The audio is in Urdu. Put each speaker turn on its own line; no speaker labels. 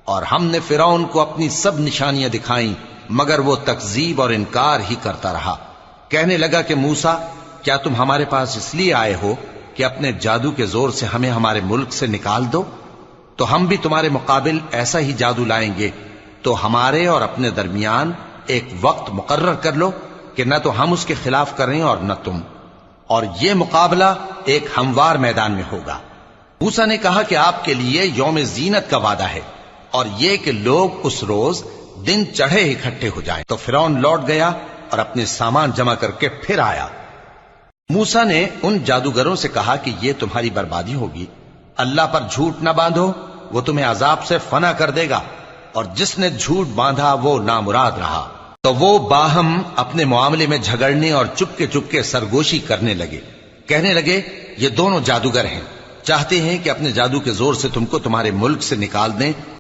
اور ہم نے فرعون کو اپنی سب نشانیاں دکھائیں مگر وہ تکذیب اور انکار ہی کرتا رہا۔ کہنے لگا کہ موسیٰ، کیا تم ہمارے پاس اس لیے آئے ہو کہ اپنے جادو کے زور سے ہمیں ہمارے ملک سے نکال دو؟ تو ہم بھی تمہارے مقابل ایسا ہی جادو لائیں گے، تو ہمارے اور اپنے درمیان ایک وقت مقرر کر لو کہ نہ تو ہم اس کے خلاف کریں اور نہ تم، اور یہ مقابلہ ایک ہموار میدان میں ہوگا۔ موسیٰ نے کہا کہ آپ کے لیے یوم زینت کا وعدہ ہے، اور یہ کہ لوگ اس روز دن چڑھے اکٹھے ہو جائیں۔ تو فرعون لوٹ گیا اور اپنے سامان جمع کر کے پھر آیا۔ موسیٰ نے ان جادوگروں سے کہا کہ یہ تمہاری بربادی ہوگی، اللہ پر جھوٹ نہ باندھو، وہ تمہیں عذاب سے فنا کر دے گا، اور جس نے جھوٹ باندھا وہ نامراد رہا۔ تو وہ باہم اپنے معاملے میں جھگڑنے اور چپکے سرگوشی کرنے لگے۔ کہنے لگے، یہ دونوں جادوگر ہیں، چاہتے ہیں کہ اپنے جادو کے زور سے تم کو تمہارے ملک سے نکال دیں